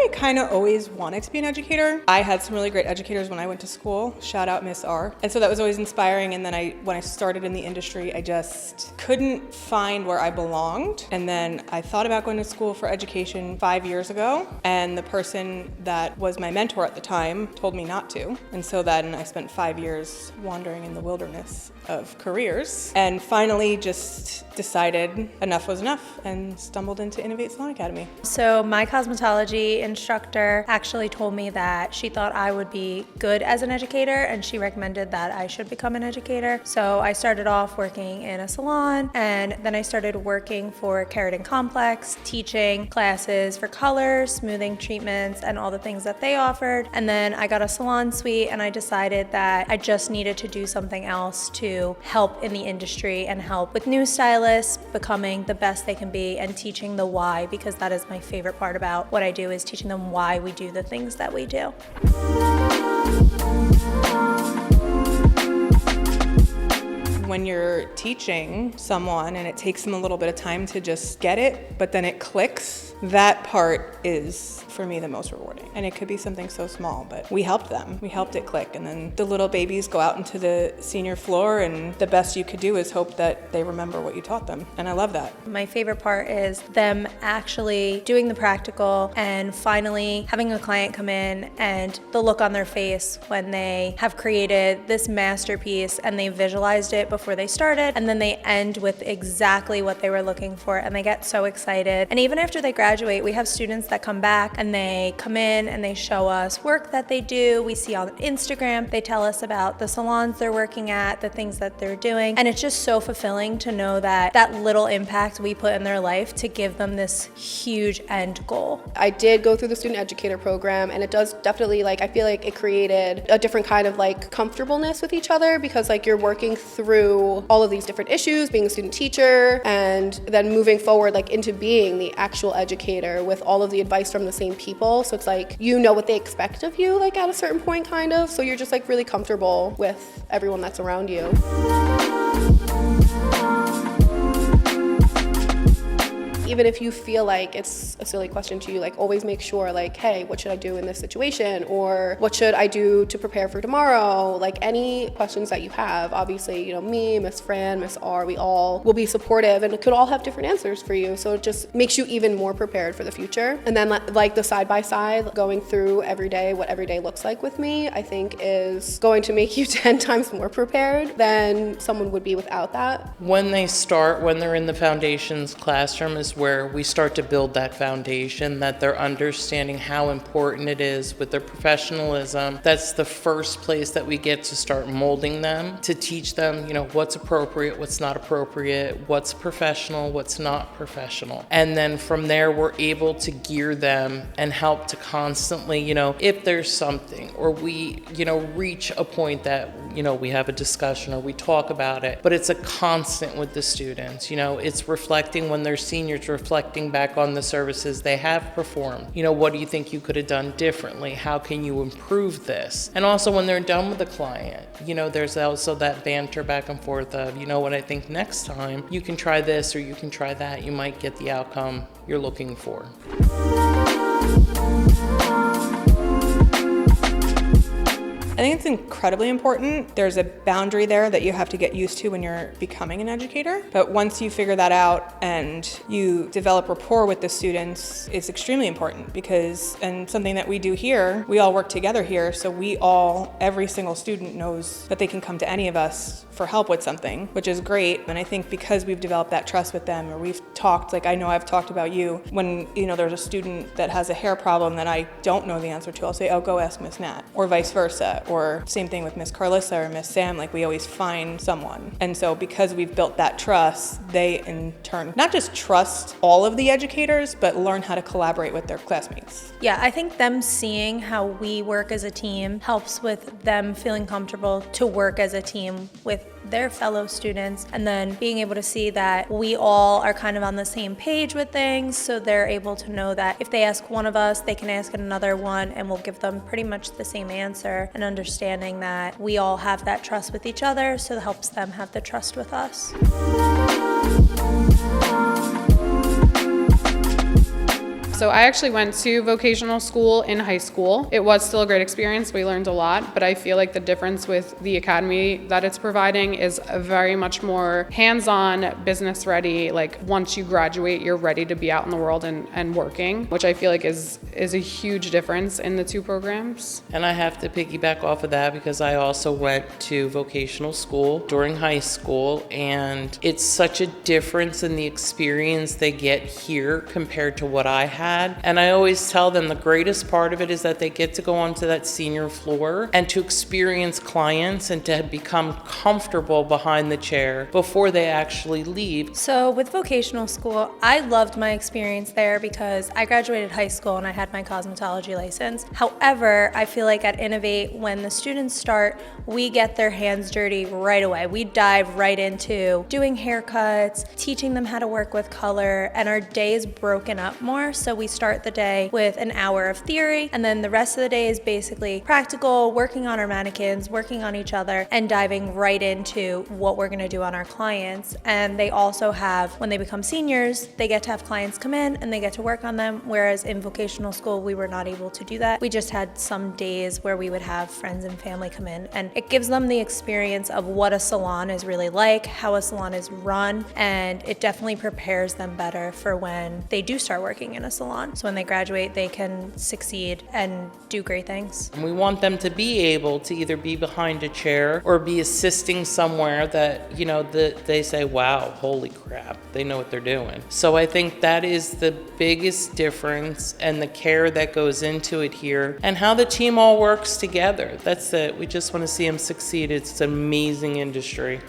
I kind of always wanted to be an educator. I had some really great educators when I went to school. Shout out Miss R. And so that was always inspiring. And then when I started in the industry, I just couldn't find where I belonged. And then I thought about going to school for education 5 years ago. And the person that was my mentor at the time told me not to. And so then I spent 5 years wandering in the wilderness of careers and finally just decided enough was enough and stumbled into Innovate Salon Academy. So my cosmetology instructor actually told me that she thought I would be good as an educator and she recommended that I should become an educator. So I started off working in a salon and then I started working for Keratin Complex, teaching classes for color, smoothing treatments, and all the things that they offered. And then I got a salon suite and I decided that I just needed to do something else to help in the industry and help with new stylists becoming the best they can be and teaching the why, because that is my favorite part about what I do, is teaching them why we do the things that we do. When you're teaching someone and it takes them a little bit of time to just get it, but then it clicks, that part is, for me, the most rewarding. And it could be something so small, but we helped them. We helped it click. And then the little babies go out into the senior floor and the best you could do is hope that they remember what you taught them. And I love that. My favorite part is them actually doing the practical and finally having a client come in and the look on their face when they have created this masterpiece and they visualized it before they started, and then they end with exactly what they were looking for and they get so excited. And even after they graduate, we have students that come back and they come in and they show us work that they do. We see on Instagram, they tell us about the salons they're working at, the things that they're doing. And it's just so fulfilling to know that that little impact we put in their life to give them this huge end goal. I did go through the Student Educator Program and it does definitely, I feel like it created a different kind of comfortableness with each other, because you're working through all of these different issues, being a student teacher, and then moving forward into being the actual educator with all of the advice from the same people. So it's you know what they expect of you at a certain point kind of. So you're just really comfortable with everyone that's around you. Even if you feel like it's a silly question to you, always make sure hey, what should I do in this situation? Or what should I do to prepare for tomorrow? Any questions that you have, obviously, me, Miss Fran, Miss R, we all will be supportive and it could all have different answers for you. So it just makes you even more prepared for the future. And then the side by side, going through every day, what every day looks like with me, I think is going to make you 10 times more prepared than someone would be without that. When they're in the foundations classroom is where we start to build that foundation, that they're understanding how important it is with their professionalism. That's the first place that we get to start molding them, to teach them, what's appropriate, what's not appropriate, what's professional, what's not professional. And then from there, we're able to gear them and help to constantly, if there's something, or we, reach a point that, we have a discussion or we talk about it, but it's a constant with the students. It's reflecting when they're seniors, reflecting back on the services they have performed. What do you think you could have done differently? How can you improve this? And also when they're done with the client, there's also that banter back and forth of, what I think next time you can try this or you can try that. You might get the outcome you're looking for. I think it's incredibly important. There's a boundary there that you have to get used to when you're becoming an educator. But once you figure that out and you develop rapport with the students, it's extremely important and something that we do here, we all work together here. So every single student knows that they can come to any of us for help with something, which is great. And I think because we've developed that trust with them, or we've talked, I know I've talked about you, when, there's a student that has a hair problem that I don't know the answer to, I'll say, oh, go ask Miss Nat, or vice versa. Or same thing with Miss Carlissa or Miss Sam, we always find someone. And so because we've built that trust, they in turn not just trust all of the educators, but learn how to collaborate with their classmates. Yeah, I think them seeing how we work as a team helps with them feeling comfortable to work as a team with their fellow students, and then being able to see that we all are kind of on the same page with things, so they're able to know that if they ask one of us, they can ask another one and we'll give them pretty much the same answer, and understanding that we all have that trust with each other, so it helps them have the trust with us. So I actually went to vocational school in high school. It was still a great experience. We learned a lot, but I feel like the difference with the academy that it's providing is a very much more hands-on, business ready. Like once you graduate, you're ready to be out in the world and working, which I feel like is a huge difference in the two programs. And I have to piggyback off of that because I also went to vocational school during high school, and it's such a difference in the experience they get here compared to what I had. And I always tell them the greatest part of it is that they get to go onto that senior floor and to experience clients and to become comfortable behind the chair before they actually leave. So with vocational school, I loved my experience there because I graduated high school and I had my cosmetology license. However, I feel like at Innovate, when the students start, we get their hands dirty right away. We dive right into doing haircuts, teaching them how to work with color, and our day is broken up more. So we start the day with an hour of theory, and then the rest of the day is basically practical, working on our mannequins, working on each other, and diving right into what we're gonna do on our clients. And they also have, when they become seniors, they get to have clients come in and they get to work on them, whereas in vocational school, we were not able to do that. We just had some days where we would have friends and family come in, and it gives them the experience of what a salon is really like, how a salon is run, and it definitely prepares them better for when they do start working in a salon. So when they graduate, they can succeed and do great things. And we want them to be able to either be behind a chair or be assisting somewhere that, that they say, wow, holy crap, they know what they're doing. So I think that is the biggest difference, and the care that goes into it here and how the team all works together. That's it. We just want to see them succeed. It's an amazing industry.